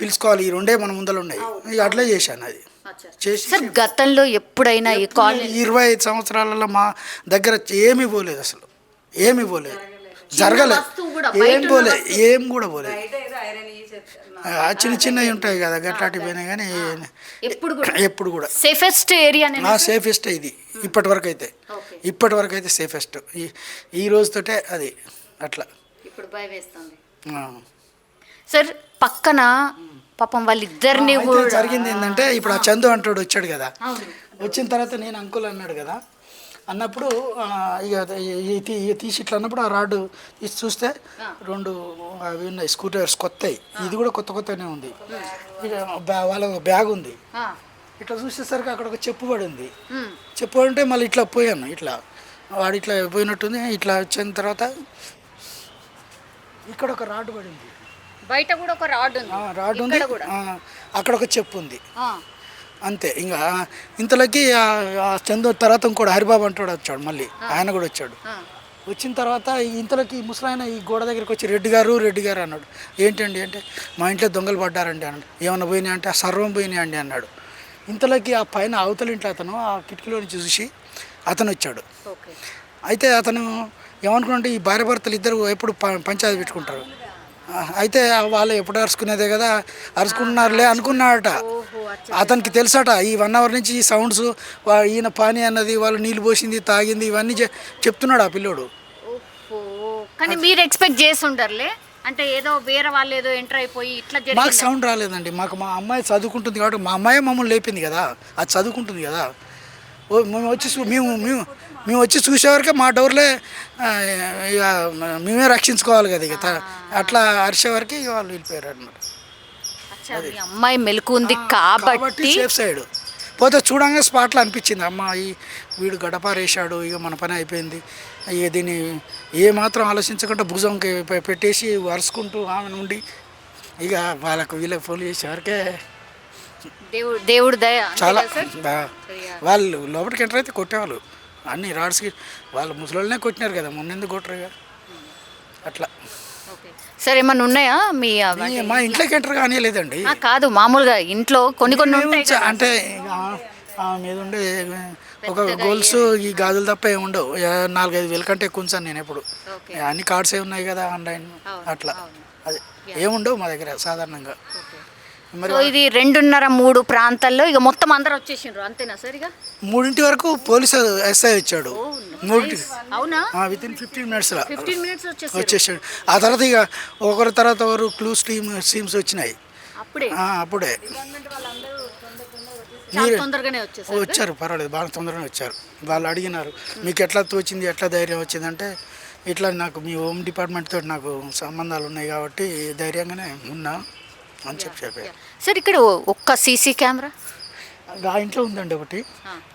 పిలుచుకోవాలి. ఈ 2 మన ముందర ఉన్నాయి. ఇక అట్లే చేశాను. అది చేసి గతంలో ఎప్పుడైనా ఈ కాలనీ 25 సంవత్సరాలలో మా దగ్గర ఏమీ పోలేదు, అసలు ఏమీ పోలేదు, జరగలేదు, ఏం కూడా పోలేదు. చిన్నవి ఉంటాయి కదా గట్లాంటివి పోయినాయి, కానీ ఎప్పుడు కూడా సేఫెస్ట్ ఏరియా సేఫెస్ట్ ఇది ఇప్పటి వరకు అయితే సేఫెస్ట్. ఈ రోజుతోటే అది అట్లా. ఇప్పుడు భయం వేస్తుంది సార్. పక్కన పాపం వాళ్ళిద్దరిని జరిగింది ఏంటంటే, ఇప్పుడు ఆ చందు అంటాడు వచ్చాడు కదా, వచ్చిన తర్వాత నేను అంకుల్ అన్నాడు కదా, అన్నప్పుడు ఇక తీసి ఇట్లా అన్నప్పుడు ఆ రాడ్డు తీసి చూస్తే 2 అవి ఉన్నాయి స్క్రూ డ్రైవర్స్ కొత్తవి. ఇది కూడా కొత్తనే ఉంది. ఇక వాళ్ళ బ్యాగ్ ఉంది. ఇట్లా చూసేసరికి అక్కడ ఒక చెప్పు పడి ఉంది. చెప్పు పడి ఉంటే మళ్ళీ ఇట్లా పోయాను, ఇట్లా వాడు ఇట్లా పోయినట్టుంది. ఇట్లా వచ్చిన తర్వాత ఇక్కడ ఒక రాడ్డు పడింది, బయట కూడా ఒక రాడ్ ఉంది, అక్కడ ఒక చెప్పు ఉంది అంతే. ఇంకా ఇంతలోకి చందు తర్వాత ఇంకోటి హరిబాబు అంటాడు వచ్చాడు, మళ్ళీ ఆయన కూడా వచ్చాడు. వచ్చిన తర్వాత ఇంతలోకి ముసలాయన ఈ గోడ దగ్గరికి వచ్చి రెడ్డి గారు అన్నాడు. ఏంటండి అంటే, మా ఇంట్లో దొంగలు పడ్డారండి అన్నాడు. ఏమన్నా పోయినాయి అంటే, సర్వం పోయినాయి అండి అన్నాడు. ఇంతలోకి ఆ పైన అవతల ఇంట్లో అతను ఆ కిటికీలో నుంచి చూసి అతను వచ్చాడు. అయితే అతను ఏమనుకున్నాడంటే, ఈ భార్య భర్తలు ఇద్దరు ఎప్పుడు పంచాయతీ పెట్టుకుంటారు, అయితే వాళ్ళు ఎప్పుడు అరుచుకునేదే కదా, అరుచుకున్నారులే అనుకున్నాడట. అతనికి తెలుసట ఈ 1 hour నుంచి ఈ సౌండ్స్, ఈయన పానీ అన్నది, వాళ్ళు నీళ్ళు పోసింది తాగింది ఇవన్నీ చెప్తున్నాడు ఆ పిల్లోడు. కానీ మీరు ఎక్స్పెక్ట్ చేసి ఉంటారులే, అంటే ఏదో వేరే వాళ్ళు ఏదో ఎంటర్ అయిపోయి ఇట్లా మాకు సౌండ్ రాలేదండి. మా అమ్మాయి చదువుకుంటుంది కాబట్టి, మా అమ్మాయి మమ్మల్ని లేపింది కదా, అది చదువుకుంటుంది కదా. మేము వచ్చి చూసేవరకే మా డోర్లే ఇక మేమే రక్షించుకోవాలి కదా. ఇక అట్లా అరిచేవరకు ఇక వాళ్ళు వెళ్ళిపోయారు అన్నమాట. అమ్మాయి మెలకు ఉంది కాబట్టి సేఫ్ సైడ్ పోతే చూడంగా స్పాట్లో అనిపించింది, అమ్మాయి వీడు గడపారేసాడు, ఇక మన పని అయిపోయింది. ఇక దీన్ని ఏమాత్రం ఆలోచించకుండా భుజంకి పెట్టేసి అరుచుకుంటూ ఆమె నుండి ఇక వీళ్ళకి ఫోన్ చేసేవరకే దేవుడు దయ. చాలా వాళ్ళు లోపలికి ఎంటర్ అయితే కొట్టేవాళ్ళు, అన్ని రాడ్స్కి వాళ్ళు ముసలోళ్ళనే కొట్టినారు కదా, మొన్న ఎందుకు కొట్టరు. అట్లా సార్ ఏమన్నా ఉన్నాయా మీ మా ఇంట్లోకి ఎంటర్ కానీ లేదండి. కాదు మామూలుగా ఇంట్లో కొన్ని ఉంటాయి కదా. అంటే ఆ మీద ఉండే ఒక గోల్స్ ఈ గాజులు తప్ప ఏమి ఉండవు. 4-5 వేల కంటే ఎక్కువ ఉంచాను నేను ఎప్పుడు. అన్ని కార్డ్స్ ఉన్నాయి కదా ఆన్లైన్, అట్లా అది ఏముండవు మా దగ్గర సాధారణంగా. సో ఇది 2:30-3 ప్రాంతాల్లో ఇక మొత్తం అందరు వచ్చేసిండ్రు అంతేనా సార్? ఇక 3 వరకు పోలీసు ఎస్ఐ వచ్చాడు. 3 అవునా? వితిన్ 15 మినిట్స్లో 15 మినిట్స్ వచ్చేసాడు. ఆ తర్వాత ఇక ఒకరి తర్వాత ఒకరు క్లూస్ టీమ్స్ వచ్చినాయి. అప్పుడే అప్పుడే తొందరగానే వచ్చారు. పర్వాలేదు, బాగా తొందరగానే వచ్చారు. వాళ్ళు అడిగినారు మీకు ఎట్లా తోచింది, ఎట్లా ధైర్యం వచ్చిందంటే ఇట్లా నాకు మీ హోమ్ డిపార్ట్మెంట్ తోటి నాకు సంబంధాలు ఉన్నాయి కాబట్టి ధైర్యంగానే ఉన్నా అని చెప్పారు. సార్ ఇక్కడ ఒక్క సీసీ కెమెరా ఆ ఇంట్లో ఉందండి ఒకటి,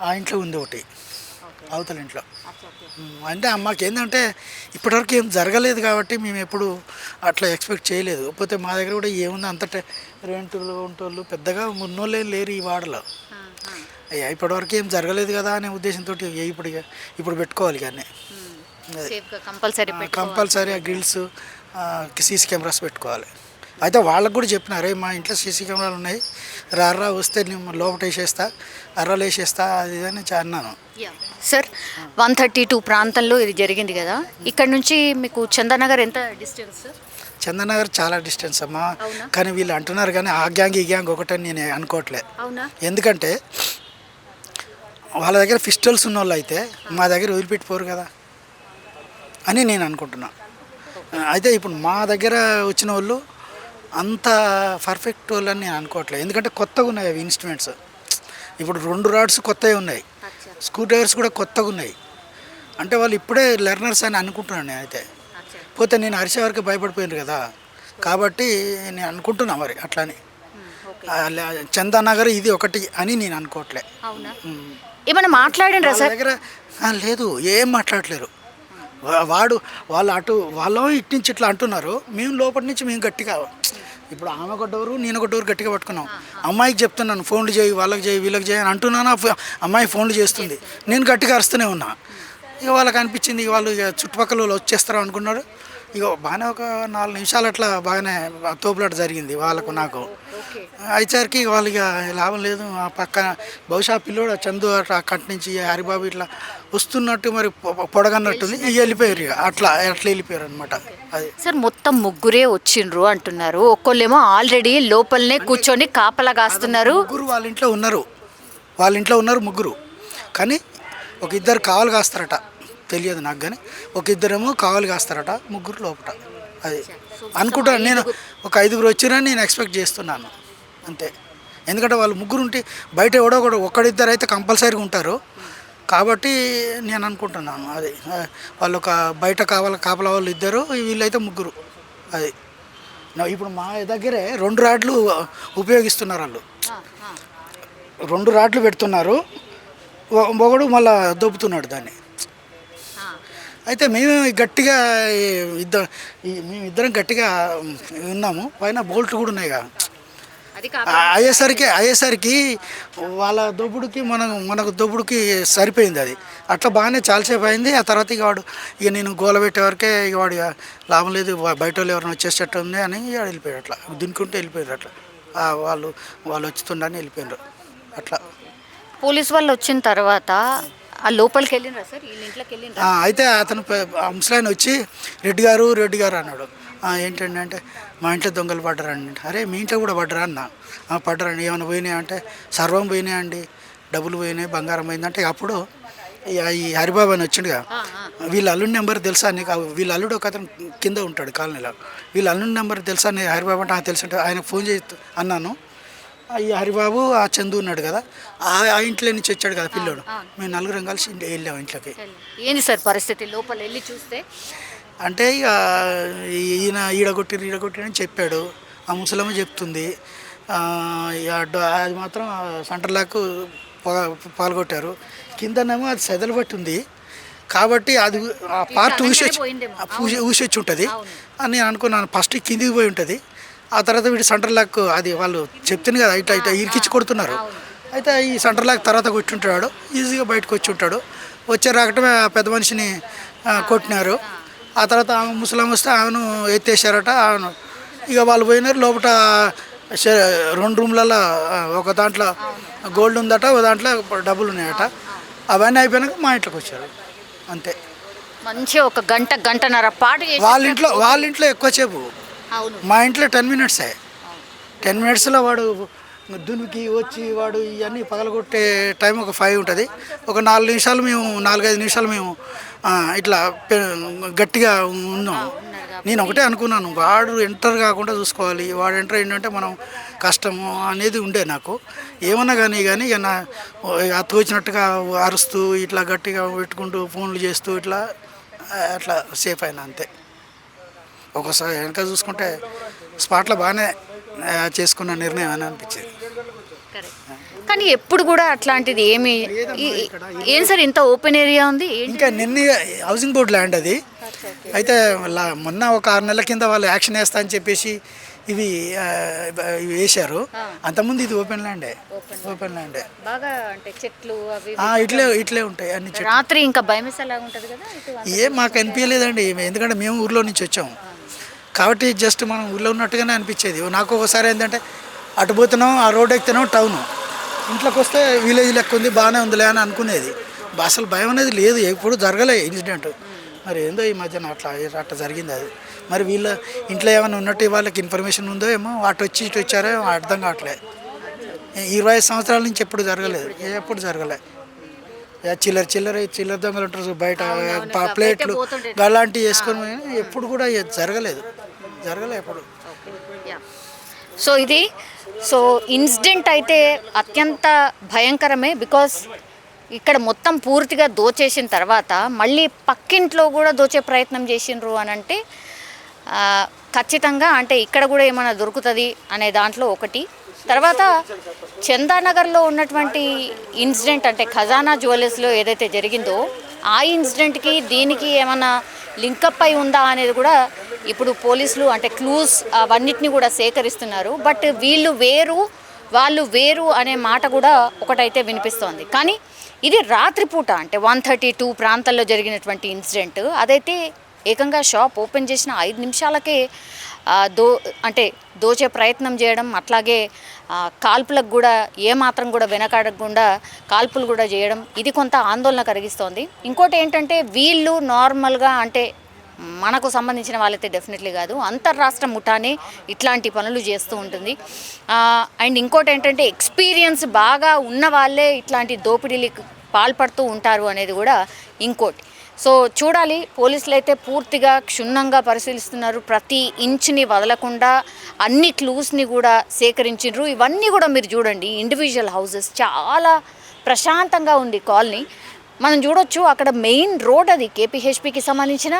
ఆ ఇంట్లో ఉంది ఒకటి, అవతల ఇంట్లో. అంటే అమ్మకి ఏంటంటే ఇప్పటివరకు ఏం జరగలేదు కాబట్టి మేము ఎప్పుడు అట్లా ఎక్స్పెక్ట్ చేయలేదు. కాకపోతే మా దగ్గర కూడా ఏముంది అంత రెంటులు ఉంటోళ్ళు పెద్దగా ఉన్నోళ్ళే లేరు ఈ వాడలో. అయ్యా ఇప్పటివరకు ఏం జరగలేదు కదా అనే ఉద్దేశంతో ఇప్పుడు పెట్టుకోవాలి కానీ కంపల్సరీ ఆ గ్రిల్స్ సీసీ కెమెరాస్ పెట్టుకోవాలి. అయితే వాళ్ళకు కూడా చెప్పినారే మా ఇంట్లో సీసీ కెమెరాలు ఉన్నాయి, రారా వస్తే నేను లోపల వేసేస్తా, అర్రాలు వేసేస్తా, అది అని అన్నాను. సార్ 132 ప్రాంతంలో ఇది జరిగింది కదా, ఇక్కడ నుంచి మీకు చందానగర్ ఎంత డిస్టెన్స్? చందానగర్ చాలా డిస్టెన్స్ అమ్మా. కానీ వీళ్ళు అంటున్నారు కానీ ఆ గ్యాంగ్ ఈ గ్యాంగ్ ఒకటని నేను అనుకోవట్లేదు. ఎందుకంటే వాళ్ళ దగ్గర పిస్టల్స్ ఉన్న వాళ్ళు అయితే మా దగ్గర వదిలిపెట్టిపోరు కదా అని నేను అనుకుంటున్నా. అయితే ఇప్పుడు మా దగ్గర వచ్చిన వాళ్ళు అంత పర్ఫెక్ట్ వాళ్ళు అని నేను అనుకోవట్లేదు. ఎందుకంటే కొత్తగా ఉన్నాయి అవి ఇన్స్ట్రుమెంట్స్. ఇప్పుడు 2 రాడ్స్ కొత్తవి ఉన్నాయి, స్క్రూ డ్రైవర్స్ కూడా కొత్తగా ఉన్నాయి. అంటే వాళ్ళు ఇప్పుడే లెర్నర్స్ అని అనుకుంటున్నాను నేను. అయితే పోతే నేను అరిసే వరకు భయపడిపోయాను కదా, కాబట్టి నేను అనుకుంటున్నా మరి అట్లని. చందానగర్ ఇది ఒకటి అని నేను అనుకోవట్లే. ఏమైనా మాట్లాడండి సార్ దగ్గర? లేదు, ఏం మాట్లాడలేరు. వాళ్ళు ఇటు నుంచి ఇట్లా అంటున్నారు, మేము లోపటి నుంచి మేము గట్టిగా ఇప్పుడు ఆమె కొట్టవరు నేను కొట్టవరు గట్టిగా పట్టుకున్నాం. అమ్మాయికి చెప్తున్నాను ఫోన్లు చేయి, వాళ్ళకి చేయి, వీళ్ళకి చేయి అని అంటున్నాను. అమ్మాయి ఫోన్లు చేస్తుంది, నేను గట్టిగా అరుస్తూనే ఉన్నా. ఇక వాళ్ళకి అనిపించింది వాళ్ళు ఇక చుట్టుపక్కల వాళ్ళు వచ్చేస్తారు అనుకున్నారు. ఇక బాగానే ఒక 4 నిమిషాలు అట్లా బాగానే తోపులాట జరిగింది వాళ్ళకు నాకు. అయిసరికి వాళ్ళు ఇక లాభం లేదు. ఆ పక్కన బహుశా పిల్లోడు చందు అట్లా కట్ నుంచి హరిబాబు ఇట్లా వస్తున్నట్టు మరి పొడగన్నట్టుంది, ఇక వెళ్ళిపోయారు. ఇక అట్లా వెళ్ళిపోయారు అనమాట. అది సార్ మొత్తం 3 వచ్చిండ్రు అంటున్నారు, ఒక్కళ్ళేమో ఆల్రెడీ లోపలనే కూర్చొని కాపలా కాస్తున్నారు. ముగ్గురు వాళ్ళ ఇంట్లో ఉన్నారు 3. కానీ ఒక 2 కావాలి కాస్తారట, తెలియదు నాకు. కానీ ఒక 2 కావాలి కాస్తారట, 3 లోపల. అది అనుకుంటాను నేను. ఒక 5 వచ్చిరని నేను ఎక్స్పెక్ట్ చేస్తున్నాను అంతే. ఎందుకంటే వాళ్ళు 3 ఉంటే బయట ఎవడో ఒకడిద్దరు అయితే కంపల్సరీగా ఉంటారు కాబట్టి నేను అనుకుంటున్నాను. అది వాళ్ళు ఒక బయట కాపలా వాళ్ళు 2, వీళ్ళైతే 3. అది ఇప్పుడు మా దగ్గరే 2 రాడ్లు ఉపయోగిస్తున్నారు. వాళ్ళు 2 రాడ్లు పెడుతున్నారు, ఒకడు మళ్ళీ దొబ్బుతున్నాడు దాన్ని. అయితే గట్టిగా మేమిద్దరం గట్టిగా ఉన్నాము. పైన బోల్ట్ కూడా ఉన్నాయి కదా. అయ్యేసరికి వాళ్ళ దొబ్బుడికి మనకు దొబ్బుడికి సరిపోయింది. అది అట్లా బాగానే చాలాసేపు అయింది. ఆ తర్వాత ఇక నేను గోల పెట్టే వరకే ఇక వాడు లాభం లేదు, బయట వాళ్ళు ఎవరైనా వచ్చేసేటట్టు ఉంది అని వెళ్ళిపోయాడు. అట్లా దునుకుంటే వెళ్ళిపోయారు. అట్లా వాళ్ళు వచ్చుతుండని వెళ్ళిపోయారు. అట్లా పోలీస్ వాళ్ళు వచ్చిన తర్వాత ఆ లోపలికి వెళ్ళినరా సార్? ఈ ఇంట్లోకి వెళ్ళినరా? అయితే అతను ముసలాయన వచ్చి రెడ్డి గారు అన్నాడు. ఏంటండి అంటే మా ఇంట్లో దొంగలు పడ్డారండి. అరే మీ ఇంట్లో కూడా పడ్డరా అన్న? పడ్డరండి. ఏమైనా పోయినాయి అంటే సర్వం పోయినాయండి, డబ్బులు పోయినాయి, బంగారం పోయిందంటే అప్పుడు ఈ హరిబాబు అని వచ్చిండుగా, వీళ్ళ అల్లుడి నెంబర్ తెలుసా నీకు? వీళ్ళ అల్లుడు ఒక అతను కింద ఉంటాడు కాలనీలో. వీళ్ళ అల్లుడి నెంబర్ తెలుసా నీకు? హరిబాబు అంటే తెలుసు అంటే ఆయనకు ఫోన్ చేసి అన్నాను. ఈ హరిబాబు ఆ చందు ఉన్నాడు కదా, ఆ ఇంట్లో నుంచి వచ్చాడు కదా పిల్లోడు. మేము 4 కలిసి వెళ్ళాము ఇంట్లోకి. ఏంది సార్ పరిస్థితి? లోపల వెళ్ళి చూస్తే అంటే ఇక ఈయన ఈడగొట్టిరని చెప్పాడు. ఆ ముసలమ్మ చెప్తుంది. అది మాత్రం సెంటర్ లాక్ పాల్గొట్టారు. కిందనేమో అది సెదలు పట్టి ఉంది కాబట్టి అది ఆ పార్ట్ ఊసొచ్చి ఉంటుంది అని నేను అనుకున్నాను. ఫస్ట్ కిందికి పోయి ఉంటుంది, ఆ తర్వాత వీడు సెంటర్ లాక్ అది వాళ్ళు చెప్తుంది కదా ఇట్లా ఇరికిచ్చి కొడుతున్నారు. అయితే ఈ సెంటర్ లాక్ తర్వాత కొట్టి ఉంటాడు, ఈజీగా బయటకు వచ్చి ఉంటాడు. వచ్చే రాకటమే ఆ పెద్ద మనిషిని కొట్టినారు. ఆ తర్వాత ఆమె ముసలాం వస్తే ఆమెను ఎత్తేసారట. ఆమెను ఇక వాళ్ళు పోయినారు. లోపల 2 రూమ్లలో ఒక దాంట్లో గోల్డ్ ఉందట, ఒక దాంట్లో డబ్బులు ఉన్నాయట. అవన్నీ అయిపోయినాక మా ఇంట్లోకి వచ్చారు అంతే. మంచి ఒక గంటన్నర పాటు వాళ్ళ ఇంట్లో ఎక్కువసేపు, మా ఇంట్లో 10 మినిట్సే. 10 మినిట్స్లో వాడు దునికి వచ్చి వాడు ఇవన్నీ పగలగొట్టే టైం ఒక 5 ఉంటుంది. ఒక 4-5 నిమిషాలు మేము ఇట్లా గట్టిగా ఉన్నాం. నేను ఒకటే అనుకున్నాను, వాడు ఎంటర్ కాకుండా చూసుకోవాలి. వాడు ఎంటర్ ఏంటంటే మనం కష్టము అనేది ఉండే నాకు. ఏమన్నా కానీ ఇక నా తోచినట్టుగా అరుస్తూ ఇట్లా గట్టిగా పెట్టుకుంటూ ఫోన్లు చేస్తూ అట్లా సేఫ్ అయినా అంతే. ఒకసారి వెనక చూసుకుంటే స్పాట్లో బాగానే చేసుకున్న నిర్ణయం అని అనిపించేది. కానీ ఎప్పుడు కూడా అట్లాంటిది ఏం సార్ ఇంత ఓపెన్ ఏరియా ఉంది? ఇంకా నిన్న హౌసింగ్ బోర్డు ల్యాండ్ అది. అయితే మొన్న ఒక 6 నెలల కింద వాళ్ళు యాక్షన్ వేస్తా అని చెప్పేసి ఇవి వేశారు. అంతకుముందు ఇది ఓపెన్ ల్యాండే. బాగా అంటే చెట్లు ఇట్లే ఉంటాయి అన్ని చెట్లు. రాత్రి ఇంకా భయమేసేలాగా ఉంటుంది కదా? ఏం మాకు అనిపించలేదండి, ఎందుకంటే మేము ఊర్లో నుంచి వచ్చాము కాబట్టి జస్ట్ మనం ఊళ్ళో ఉన్నట్టుగానే అనిపించేది. నాకు ఒకసారి ఏంటంటే అటు పోతున్నాం, ఆ రోడ్ ఎక్కుతున్నాం, టౌను, ఇంట్లోకి వస్తే విలేజ్ లెక్క ఉంది, బాగానే ఉందిలే అని అనుకునేది. అసలు భయం అనేది లేదు, ఎప్పుడు జరగలే ఇన్సిడెంట్. మరి ఏందో ఈ మధ్యన అట్లా జరిగింది అది. మరి వీళ్ళ ఇంట్లో ఏమైనా ఉన్నట్టు వాళ్ళకి ఇన్ఫర్మేషన్ ఉందో ఏమో, అటు వచ్చారో అర్థం కావట్లే. 25 సంవత్సరాల నుంచి ఎప్పుడు జరగలే. చిల్లర దొంగలు ఉంటారు బయట, ప్లేట్లు అలాంటివి వేసుకొని ఎప్పుడు కూడా జరగలేదు ఎప్పుడు. సో ఇది ఇన్సిడెంట్ అయితే అత్యంత భయంకరమే. బికాస్ ఇక్కడ మొత్తం పూర్తిగా దోచేసిన తర్వాత మళ్ళీ పక్కింట్లో కూడా దోచే ప్రయత్నం చేసిండ్రు అని అంటే ఖచ్చితంగా అంటే ఇక్కడ కూడా ఏమైనా దొరుకుతుంది అనే దాంట్లో ఒకటి. తర్వాత చందానగర్లో ఉన్నటువంటి ఇన్సిడెంట్ అంటే ఖజానా జ్యువెలర్స్లో ఏదైతే జరిగిందో ఆ ఇన్సిడెంట్కి దీనికి ఏమైనా లింకప్ అయి ఉందా అనేది కూడా ఇప్పుడు పోలీసులు అంటే క్లూస్ అవన్నిటిని కూడా సేకరిస్తున్నారు. బట్ వాళ్ళు వేరు అనే మాట కూడా ఒకటైతే వినిపిస్తోంది. కానీ ఇది రాత్రిపూట అంటే 1:32 ప్రాంతాల్లో జరిగినటువంటి ఇన్సిడెంట్. అదైతే ఏకంగా షాప్ ఓపెన్ చేసిన 5 నిమిషాలకే దోచే ప్రయత్నం చేయడం, అట్లాగే కాల్పులకు కూడా ఏమాత్రం కూడా వెనకాడకుండా కాల్పులు కూడా చేయడం, ఇది కొంత ఆందోళన కలిగిస్తోంది. ఇంకోటి ఏంటంటే వీళ్ళు నార్మల్గా అంటే మనకు సంబంధించిన వాళ్ళైతే డెఫినెట్లీ కాదు, అంతర్రాష్ట్ర ముఠానే ఇట్లాంటి పనులు చేస్తూ ఉంటుంది. అండ్ ఇంకోటి ఏంటంటే ఎక్స్పీరియన్స్ బాగా ఉన్న వాళ్ళే ఇట్లాంటి దోపిడీలకు పాల్పడుతూ ఉంటారు అనేది కూడా ఇంకోటి. సో చూడాలి, పోలీసులు అయితే పూర్తిగా క్షుణ్ణంగా పరిశీలిస్తున్నారు. ప్రతి ఇంచుని వదలకుండా అన్ని క్లూస్ని కూడా సేకరించారు. ఇవన్నీ కూడా మీరు చూడండి, ఇండివిజువల్ హౌసెస్, చాలా ప్రశాంతంగా ఉంది కాలనీ. మనం చూడొచ్చు అక్కడ మెయిన్ రోడ్, అది కేపీహెచ్పికి సంబంధించిన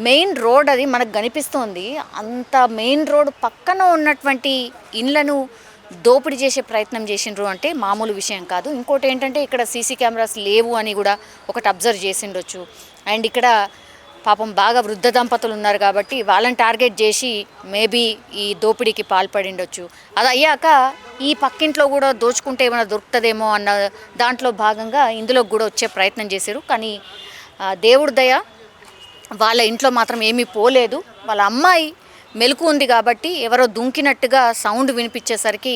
మెయిన్ రోడ్ అది మనకు కనిపిస్తోంది. అంత మెయిన్ రోడ్ పక్కన ఉన్నటువంటి ఇళ్లను దోపిడీ చేసే ప్రయత్నం చేసిండ్రు అంటే మామూలు విషయం కాదు. ఇంకోటి ఏంటంటే ఇక్కడ సీసీ కెమెరాస్ లేవు అని కూడా ఒకటి అబ్జర్వ్ చేసిండొచ్చు. అండ్ ఇక్కడ పాపం బాగా వృద్ధ దంపతులు ఉన్నారు కాబట్టి వాళ్ళని టార్గెట్ చేసి మేబీ ఈ దోపిడీకి పాల్పడిండొచ్చు. అది అయ్యాక ఈ పక్కింట్లో కూడా దోచుకుంటే ఏమైనా దొరుకుతుందేమో అన్న దాంట్లో భాగంగా ఇందులో కూడా వచ్చే ప్రయత్నం చేశారు. కానీ దేవుడి దయ వాళ్ళ ఇంట్లో మాత్రం ఏమీ పోలేదు. వాళ్ళ అమ్మాయి మెలకు ఉంది కాబట్టి ఎవరో దుంకినట్టుగా సౌండ్ వినిపించేసరికి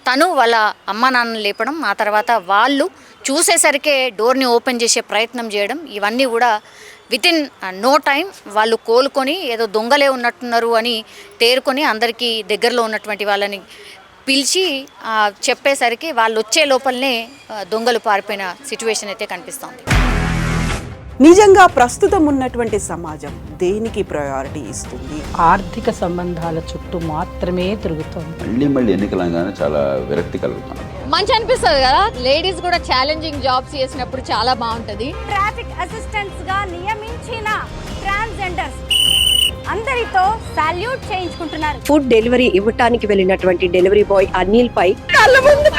తను వాళ్ళ అమ్మ నాన్నని లేపడం, ఆ తర్వాత వాళ్ళు చూసేసరికే డోర్ని ఓపెన్ చేసే ప్రయత్నం చేయడం, ఇవన్నీ కూడా వితిన్ నో టైం వాళ్ళు కోలుకొని ఏదో దొంగలే ఉన్నట్టున్నారు అని తేరుకొని అందరికీ దగ్గరలో ఉన్నటువంటి వాళ్ళని పిలిచి చెప్పేసరికి వాళ్ళు వచ్చే లోపలనే దొంగలు పారిపోయిన సిచ్యువేషన్ అయితే కనిపిస్తోంది. నిజంగా ప్రస్తుతం ఉన్నటువంటి సమాజం దేనికి ప్రయారిటీ ఇస్తుంది? ఆర్థిక సంబంధాల చుట్టూ మాత్రమే తిరుగుతుంది. మళ్ళీ ఎన్నికలంగానే చాలా విరక్తి కలుగుతాం. మంచి అనిపిస్తుంది కదా, లేడీస్ కూడా ఛాలెంజింగ్ జాబ్స్ చేసినప్పుడు చాలా బాగుంటుంది. ట్రాఫిక్ అసిస్టెంట్స్ గా నియమించిన ట్రాన్స్జెండర్స్ అందరితో సాల్యూట్ చేయించుకుంటున్నారు. ఫుడ్ డెలివరీ ఇవ్వటానికి వెళ్ళినటువంటి డెలివరీ బాయ్ అనిల్ పై కళ్ళ ముందు